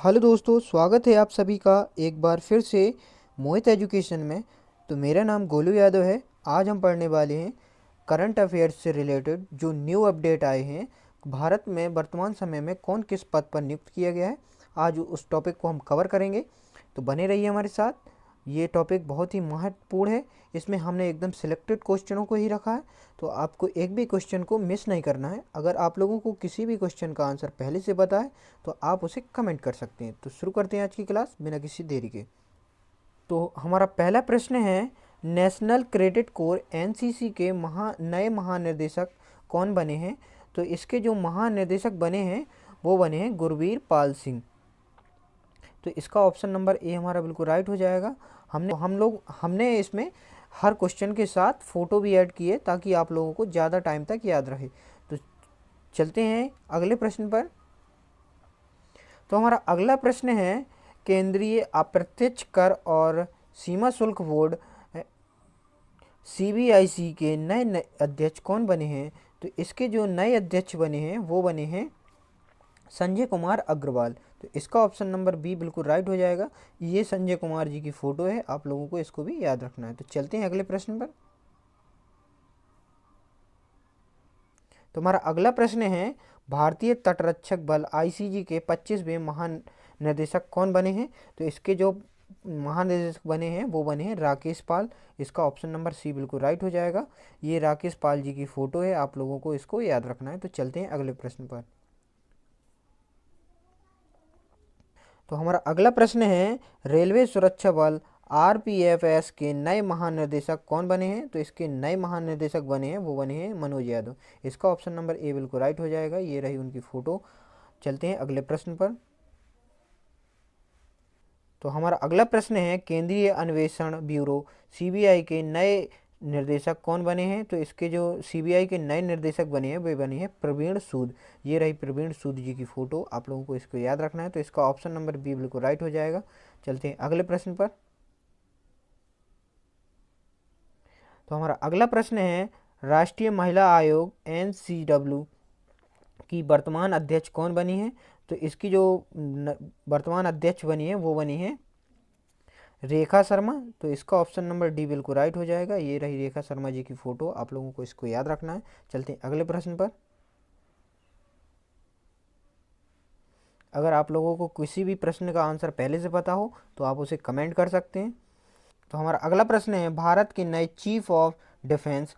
Hello दोस्तों, स्वागत है आप सभी का एक बार फिर से मोहित एजुकेशन में। तो मेरा नाम गोलू यादव है। आज हम पढ़ने वाले हैं करंट अफेयर्स से रिलेटेड जो न्यू अपडेट आए हैं। भारत में वर्तमान समय में कौन किस पद पर नियुक्त किया गया है, आज उस टॉपिक को हम कवर करेंगे। तो बने रहिए हमारे साथ। ये टॉपिक बहुत ही महत्वपूर्ण है। इसमें हमने एकदम सिलेक्टेड क्वेश्चनों को ही रखा है, तो आपको एक भी क्वेश्चन को मिस नहीं करना है। अगर आप लोगों को किसी भी क्वेश्चन का आंसर पहले से पता है तो आप उसे कमेंट कर सकते हैं। तो शुरू करते हैं आज की क्लास बिना किसी देरी के। तो हमारा पहला प्रश्न है, नेशनल क्रेडिट कोर एनसीसी के नए महानिर्देशक कौन बने हैं? तो इसके जो महानिर्देशक बने हैं वो बने हैं गुरवीर पाल सिंह। तो इसका ऑप्शन नंबर ए हमारा बिल्कुल राइट हो जाएगा। हमने इसमें हर क्वेश्चन के साथ फ़ोटो भी ऐड किए ताकि आप लोगों को ज़्यादा टाइम तक याद रहे। तो चलते हैं अगले प्रश्न पर। तो हमारा अगला प्रश्न है, केंद्रीय अप्रत्यक्ष कर और सीमा शुल्क बोर्ड सीबीआईसी के नए अध्यक्ष कौन बने हैं? तो इसके जो नए अध्यक्ष बने हैं वो बने हैं संजय कुमार अग्रवाल। तो इसका ऑप्शन नंबर बी बिल्कुल राइट हो जाएगा। ये संजय कुमार जी की फ़ोटो है, आप लोगों को इसको भी याद रखना है। तो चलते हैं अगले प्रश्न पर। तो हमारा अगला प्रश्न है, भारतीय तटरक्षक बल आईसीजी के 25वें महानिदेशक कौन बने हैं? तो इसके जो महानिदेशक बने हैं वो बने हैं राकेश पाल। इसका ऑप्शन नंबर सी बिल्कुल राइट हो जाएगा। ये राकेश पाल जी की फ़ोटो है, आप लोगों को इसको याद रखना है। तो चलते हैं अगले प्रश्न पर। तो हमारा अगला प्रश्न है, रेलवे सुरक्षा बल आरपीएफएस के नए महानिदेशक कौन बने हैं? तो इसके नए महानिदेशक बने हैं वो बने हैं मनोज यादव। इसका ऑप्शन नंबर ए बिल्कुल राइट हो जाएगा। ये रही उनकी फ़ोटो। चलते हैं अगले प्रश्न पर। तो हमारा अगला प्रश्न है, केंद्रीय अन्वेषण ब्यूरो सीबीआई के नए निर्देशक कौन बने हैं? तो इसके जो सीबीआई के नए निर्देशक बने हैं वे बने हैं प्रवीण सूद। ये रही प्रवीण सूद जी की फ़ोटो, आप लोगों को इसको याद रखना है। तो इसका ऑप्शन नंबर बी बिल्कुल राइट हो जाएगा। चलते हैं अगले प्रश्न पर। तो हमारा अगला प्रश्न है, राष्ट्रीय महिला आयोग एनसीडब्ल्यू की वर्तमान अध्यक्ष कौन बनी है? तो इसकी जो वर्तमान अध्यक्ष बनी है वो बनी है रेखा शर्मा। तो इसका ऑप्शन नंबर डी बिल्कुल राइट हो जाएगा। ये रही रेखा शर्मा जी की फ़ोटो, आप लोगों को इसको याद रखना है। चलते हैं अगले प्रश्न पर। अगर आप लोगों को किसी भी प्रश्न का आंसर पहले से पता हो तो आप उसे कमेंट कर सकते हैं। तो हमारा अगला प्रश्न है, भारत के नए चीफ ऑफ डिफेंस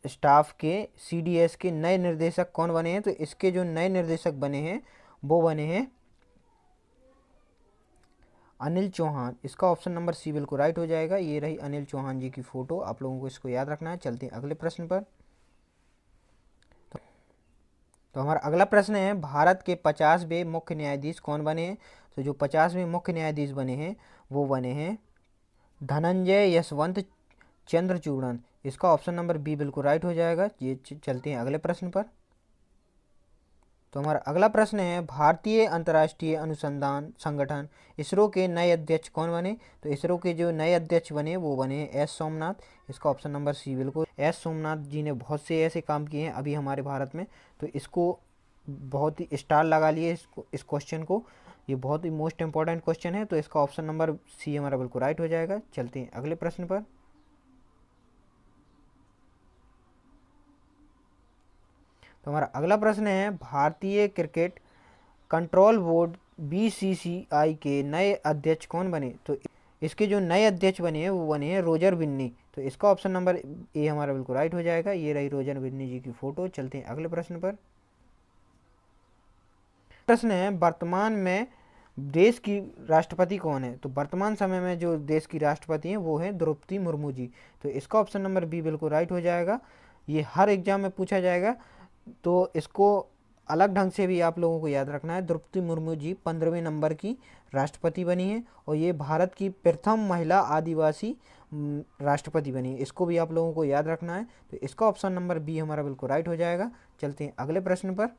स्टाफ के सीडीएस के नए निर्देशक कौन बने हैं? तो इसके जो नए निर्देशक बने हैं वो बने हैं अनिल चौहान। इसका ऑप्शन नंबर सी बिल्कुल राइट हो जाएगा। ये रही अनिल चौहान जी की फ़ोटो, आप लोगों को इसको याद रखना है। चलते हैं अगले प्रश्न पर। तो हमारा अगला प्रश्न है, भारत के 50वें मुख्य न्यायाधीश कौन बने हैं? तो जो 50वें मुख्य न्यायाधीश बने हैं वो बने हैं धनंजय यशवंत चंद्रचूड़न। इसका ऑप्शन नंबर बी बिल्कुल राइट हो जाएगा। ये चलते हैं अगले प्रश्न पर। तो हमारा अगला प्रश्न है, भारतीय अंतर्राष्ट्रीय अनुसंधान संगठन इसरो के नए अध्यक्ष कौन बने? तो इसरो के जो नए अध्यक्ष बने वो बने एस सोमनाथ। इसका ऑप्शन नंबर सी बिल्कुल। एस सोमनाथ जी ने बहुत से ऐसे काम किए हैं अभी हमारे भारत में, तो इसको बहुत ही स्टार लगा लिए इस क्वेश्चन को। ये बहुत ही मोस्ट इंपॉर्टेंट क्वेश्चन है। तो इसका ऑप्शन नंबर सी हमारा बिल्कुल राइट हो जाएगा। चलते हैं अगले प्रश्न पर। तो हमारा अगला प्रश्न है, भारतीय क्रिकेट कंट्रोल बोर्ड बीसीसीआई के नए अध्यक्ष कौन बने? तो इसके जो नए अध्यक्ष बने हैं वो बने हैं रोजर बिन्नी। तो इसका ऑप्शन नंबर ए हमारा बिल्कुल राइट हो जाएगा। ये रही रोजर बिन्नी जी की फ़ोटो। चलते हैं अगले प्रश्न पर। प्रश्न है, वर्तमान में देश की राष्ट्रपति कौन है? तो वर्तमान समय में जो देश की राष्ट्रपति हैं वो हैं द्रौपदी मुर्मू जी। तो इसका ऑप्शन नंबर बी बिल्कुल राइट हो जाएगा। ये हर एग्जाम में पूछा जाएगा, तो इसको अलग ढंग से भी आप लोगों को याद रखना है। द्रौपदी मुर्मू जी 15वें नंबर की राष्ट्रपति बनी है और ये भारत की प्रथम महिला आदिवासी राष्ट्रपति बनी है। इसको भी आप लोगों को याद रखना है। तो इसका ऑप्शन नंबर बी हमारा बिल्कुल राइट हो जाएगा। चलते हैं अगले प्रश्न पर।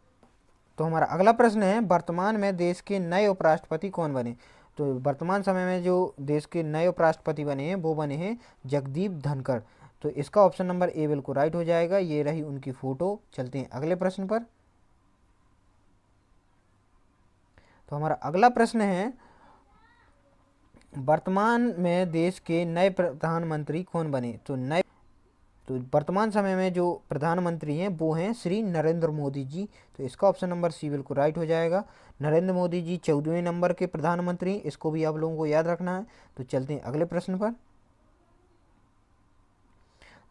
तो हमारा अगला प्रश्न है, वर्तमान में देश के नए उपराष्ट्रपति कौन बने? तो वर्तमान समय में जो देश के नए उपराष्ट्रपति बने हैं वो बने हैं जगदीप धनखड़। तो इसका ऑप्शन नंबर ए बिल्कुल राइट हो जाएगा। ये रही उनकी फ़ोटो। चलते हैं अगले प्रश्न पर। तो हमारा अगला प्रश्न है, वर्तमान में देश के नए प्रधानमंत्री कौन बने? तो वर्तमान समय में जो प्रधानमंत्री हैं वो हैं श्री नरेंद्र मोदी जी। तो इसका ऑप्शन नंबर सी बिल्कुल राइट हो जाएगा। नरेंद्र मोदी जी 14वें नंबर के प्रधानमंत्री, इसको भी आप लोगों को याद रखना है। तो चलते हैं अगले प्रश्न पर।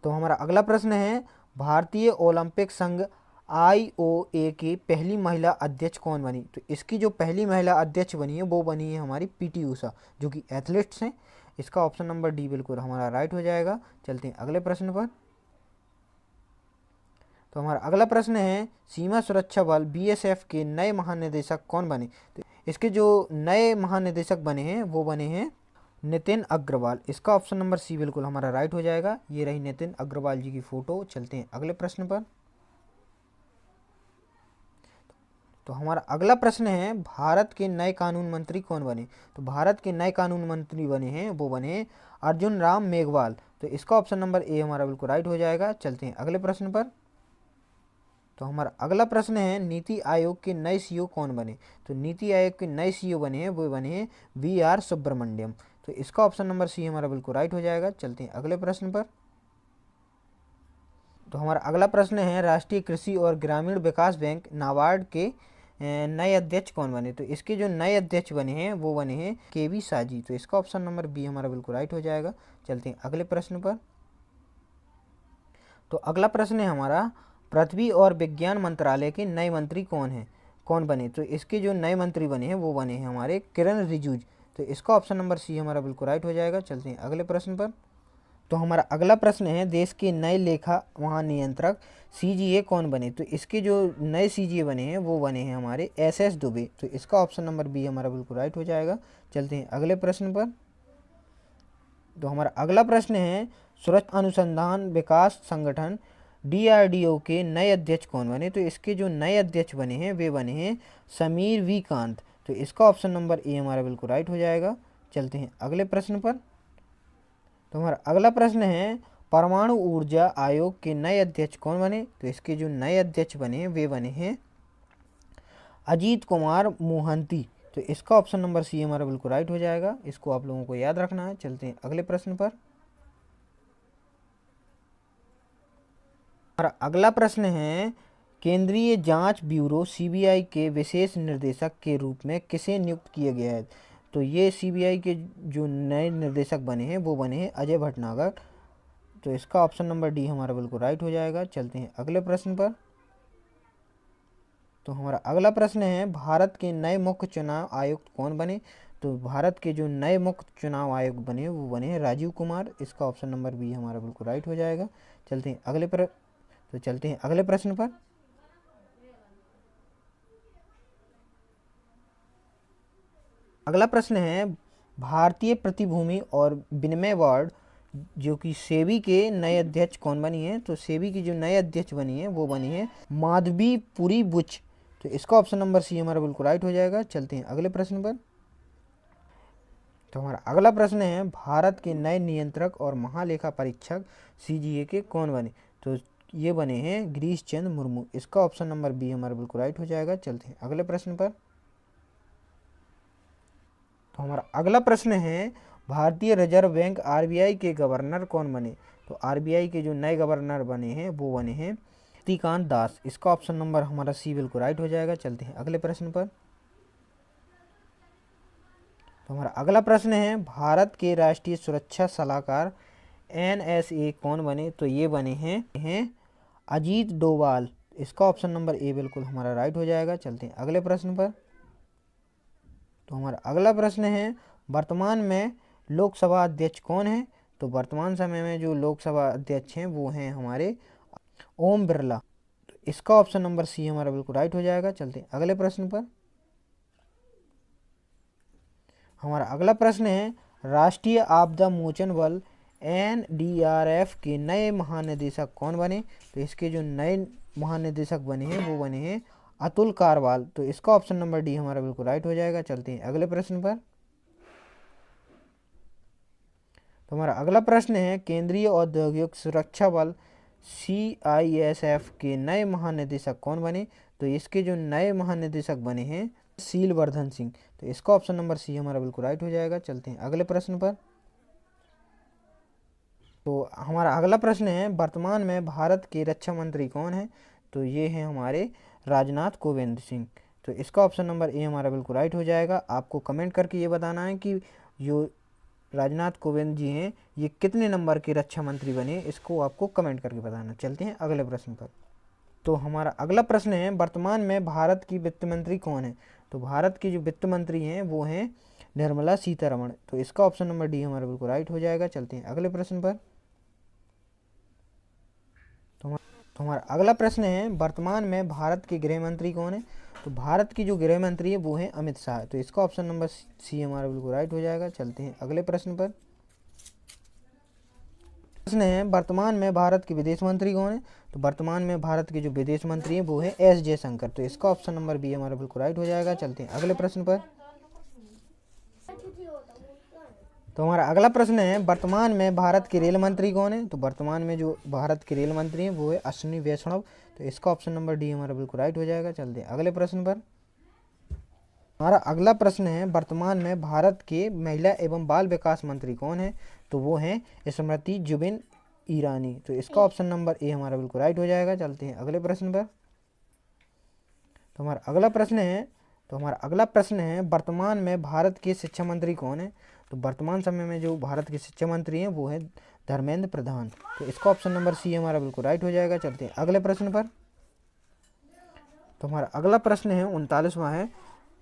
तो हमारा अगला प्रश्न है, भारतीय ओलंपिक संघ IOA की पहली महिला अध्यक्ष कौन बनी? तो इसकी जो पहली महिला अध्यक्ष बनी है वो बनी है हमारी PT ऊषा, जो कि एथलीट्स हैं। इसका ऑप्शन नंबर डी बिल्कुल हमारा राइट हो जाएगा। चलते हैं अगले प्रश्न पर। तो हमारा अगला प्रश्न है, सीमा सुरक्षा बल BSF के नए महानिदेशक कौन बने? तो इसके जो नए महानिदेशक बने हैं वो बने हैं नितिन अग्रवाल। इसका ऑप्शन नंबर सी बिल्कुल हमारा राइट हो जाएगा। ये रही नितिन अग्रवाल जी की फोटो। चलते हैं अगले प्रश्न पर। तो हमारा अगला प्रश्न है, भारत के नए कानून मंत्री कौन बने? तो भारत के नए कानून मंत्री बने हैं वो बने अर्जुन राम मेघवाल। तो इसका ऑप्शन नंबर ए हमारा बिल्कुल राइट हो जाएगा। चलते हैं अगले प्रश्न पर। तो हमारा अगला प्रश्न है, नीति आयोग के नए CEO कौन बने? तो नीति आयोग के नए CEO बने हैं वो बने हैं VR सुब्रमण्यम। तो इसका ऑप्शन नंबर सी हमारा बिल्कुल राइट हो जाएगा। चलते हैं अगले प्रश्न पर। तो हमारा अगला प्रश्न है, राष्ट्रीय कृषि और ग्रामीण विकास बैंक नाबार्ड के नए अध्यक्ष कौन बने? तो इसके जो नए अध्यक्ष बने हैं वो बने हैं KV साजी। तो इसका ऑप्शन नंबर बी हमारा बिल्कुल राइट हो जाएगा। चलते हैं अगले प्रश्न पर। तो अगला प्रश्न है हमारा, पृथ्वी और विज्ञान मंत्रालय के नए मंत्री कौन बने? तो इसके जो नए मंत्री बने हैं वो बने हैं हमारे किरण रिजिजू। तो इसका ऑप्शन नंबर सी हमारा बिल्कुल राइट हो जाएगा। चलते हैं अगले प्रश्न पर। तो हमारा अगला प्रश्न है, देश के नए लेखा महानियंत्रक CGA कौन बने? तो इसके जो नए CGA बने हैं वो बने हैं हमारे SS दुबे। तो इसका ऑप्शन नंबर बी हमारा बिल्कुल राइट हो जाएगा। चलते हैं अगले प्रश्न पर। तो हमारा अगला प्रश्न है, सुरक्षा अनुसंधान विकास संगठन DRDO के नए अध्यक्ष कौन बने? तो इसके जो नए अध्यक्ष बने हैं वे बने हैं समीर V कांत। तो इसका ऑप्शन नंबर ए हमारा बिल्कुल राइट हो जाएगा। चलते हैं अगले प्रश्न पर। तो हमारा अगला प्रश्न है, परमाणु ऊर्जा आयोग के नए अध्यक्ष कौन बने? तो इसके जो नए अध्यक्ष बने वे बने हैं अजीत कुमार मोहंती। तो इसका ऑप्शन नंबर सी हमारा बिल्कुल राइट हो जाएगा। इसको आप लोगों को याद रखना है। चलते हैं अगले प्रश्न पर। हमारा अगला प्रश्न है, केंद्रीय जांच ब्यूरो CBI के विशेष निर्देशक के रूप में किसे नियुक्त किया गया है? तो ये CBI के जो नए निर्देशक बने हैं वो बने हैं अजय भटनागर। तो इसका ऑप्शन नंबर डी हमारा बिल्कुल राइट हो जाएगा। चलते हैं अगले प्रश्न पर। तो हमारा अगला प्रश्न है, भारत के नए मुख्य चुनाव आयुक्त कौन बने? तो भारत के जो नए मुख्य चुनाव आयुक्त बने वो बने हैं राजीव कुमार। इसका ऑप्शन नंबर बी हमारा बिल्कुल राइट हो जाएगा। चलते हैं अगले प्रश्न पर। अगला प्रश्न है, भारतीय प्रतिभूति और विनिमय बोर्ड जो कि सेबी के नए अध्यक्ष कौन बनी है? तो सेबी की जो नए अध्यक्ष बनी है वो बनी है माधवी पुरी बुच। तो इसका ऑप्शन नंबर सी हमारा बिल्कुल राइट हो जाएगा। चलते हैं अगले प्रश्न पर। तो हमारा अगला प्रश्न है, भारत के नए नियंत्रक और महालेखा परीक्षक CGA के कौन बने? तो ये बने हैं गिरीश चंद्र मुर्मू। इसका ऑप्शन नंबर बी हमारा बिल्कुल राइट हो जाएगा। चलते हैं अगले प्रश्न पर। तो हमारा अगला प्रश्न है, भारतीय रिजर्व बैंक RBI के गवर्नर कौन बने? तो RBI के जो नए गवर्नर बने हैं वो बने हैं शक्तिकांत दास। इसका ऑप्शन नंबर हमारा सी बिल्कुल राइट हो जाएगा। चलते हैं अगले प्रश्न पर। तो हमारा अगला प्रश्न है, भारत के राष्ट्रीय सुरक्षा सलाहकार NSA कौन बने? तो ये बने हैं अजीत डोभाल। इसका ऑप्शन नंबर ए बिल्कुल हमारा राइट हो जाएगा। चलते हैं अगले प्रश्न पर। तो हमारा अगला प्रश्न है, वर्तमान में लोकसभा अध्यक्ष कौन है? तो वर्तमान समय में जो लोकसभा अध्यक्ष हैं वो हैं हमारे ओम बिरला। तो इसका ऑप्शन नंबर सी हमारा बिल्कुल राइट हो जाएगा। चलते हैं अगले प्रश्न पर। हमारा अगला प्रश्न है, राष्ट्रीय आपदा मोचन बल NDRF के नए महानिदेशक कौन बने? तो इसके जो नए महानिदेशक बने हैं वो बने हैं अतुल कारवाल। तो इसका ऑप्शन नंबर डी हमारा बिल्कुल राइट हो जाएगा। चलते हैं अगले प्रश्न पर। तो हमारा अगला प्रश्न है, केंद्रीय औद्योगिक सुरक्षा बल CISF के नए महानिदेशक कौन बने? तो इसके जो नए महानिदेशक बने हैं सीलवर्धन सिंह। तो इसका ऑप्शन नंबर सी हमारा बिल्कुल राइट हो जाएगा। चलते हैं अगले प्रश्न पर। तो हमारा अगला प्रश्न है, वर्तमान में भारत के रक्षा मंत्री कौन है? तो ये हैं हमारे राजनाथ कोविंद सिंह। तो इसका ऑप्शन नंबर ए हमारा बिल्कुल राइट हो जाएगा। आपको कमेंट करके ये बताना है कि जो राजनाथ कोविंद जी हैं ये कितने नंबर के रक्षा मंत्री बने, इसको आपको कमेंट करके बताना। चलते हैं अगले प्रश्न पर। तो हमारा अगला प्रश्न है, वर्तमान में भारत की वित्त मंत्री कौन है? तो भारत की जो वित्त मंत्री हैं वो हैं निर्मला सीतारमण। तो इसका ऑप्शन नंबर डी हमारा बिल्कुल राइट हो जाएगा। चलते हैं अगले प्रश्न पर। तो हमारा अगला प्रश्न है, वर्तमान में भारत के गृह मंत्री कौन है? तो भारत की जो गृह मंत्री है वो है अमित शाह। तो इसका ऑप्शन नंबर सी हमारा बिल्कुल राइट हो जाएगा। चलते हैं अगले प्रश्न पर। प्रश्न है, वर्तमान में भारत के विदेश मंत्री कौन है? तो वर्तमान में भारत के जो विदेश मंत्री हैं वो है एस जयशंकर। तो इसका ऑप्शन नंबर बी हमारा बिल्कुल राइट हो जाएगा। चलते हैं अगले प्रश्न पर। तो हमारा अगला प्रश्न है, वर्तमान में भारत के रेल मंत्री कौन है? तो वर्तमान में जो भारत के रेल मंत्री हैं वो है अश्विनी वैष्णव। तो इसका ऑप्शन नंबर डी हमारा बिल्कुल राइट हो जाएगा। चलते हैं अगले प्रश्न पर। हमारा अगला प्रश्न है, वर्तमान में भारत के महिला एवं बाल विकास मंत्री कौन है? तो वो हैं स्मृति जुबिन ईरानी। तो इसका ऑप्शन नंबर ए हमारा बिल्कुल राइट हो जाएगा। चलते हैं अगले प्रश्न पर। तो हमारा अगला प्रश्न है, वर्तमान में भारत के शिक्षा मंत्री कौन है? तो वर्तमान समय में जो भारत के शिक्षा मंत्री हैं वो है धर्मेंद्र प्रधान। तो इसका ऑप्शन नंबर सी हमारा बिल्कुल राइट हो जाएगा। चलते हैं अगले प्रश्न पर। तो हमारा अगला प्रश्न है 39वां है,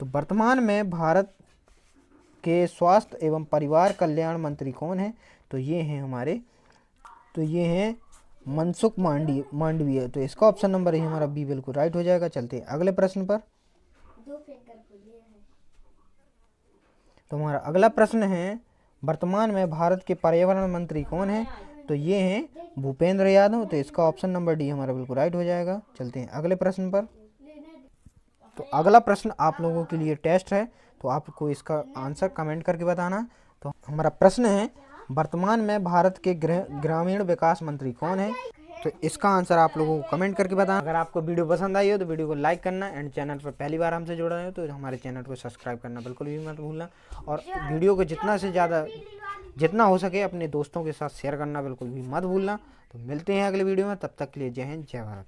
तो वर्तमान में भारत के स्वास्थ्य एवं परिवार कल्याण मंत्री कौन है? तो ये हैं मनसुख मांडविया। तो इसका ऑप्शन नंबर ही हमारा बी बिल्कुल राइट हो जाएगा। चलते हैं अगले प्रश्न पर। तो हमारा अगला प्रश्न है, वर्तमान में भारत के पर्यावरण मंत्री कौन है? तो ये हैं भूपेंद्र यादव। तो इसका ऑप्शन नंबर डी हमारा बिल्कुल राइट हो जाएगा। चलते हैं अगले प्रश्न पर। तो अगला प्रश्न आप लोगों के लिए टेस्ट है, तो आपको इसका आंसर कमेंट करके बताना। तो हमारा प्रश्न है, वर्तमान में भारत के ग्रामीण विकास मंत्री कौन है? तो इसका आंसर आप लोगों को कमेंट करके बताना। अगर आपको वीडियो पसंद आई हो तो वीडियो को लाइक करना, एंड चैनल पर पहली बार हमसे जुड़ रहे हो तो हमारे चैनल को सब्सक्राइब करना बिल्कुल भी मत भूलना। और वीडियो को जितना से ज़्यादा जितना हो सके अपने दोस्तों के साथ शेयर करना बिल्कुल भी मत भूलना। तो मिलते हैं अगले वीडियो में, तब तक के लिए जय हिंद जय भारत।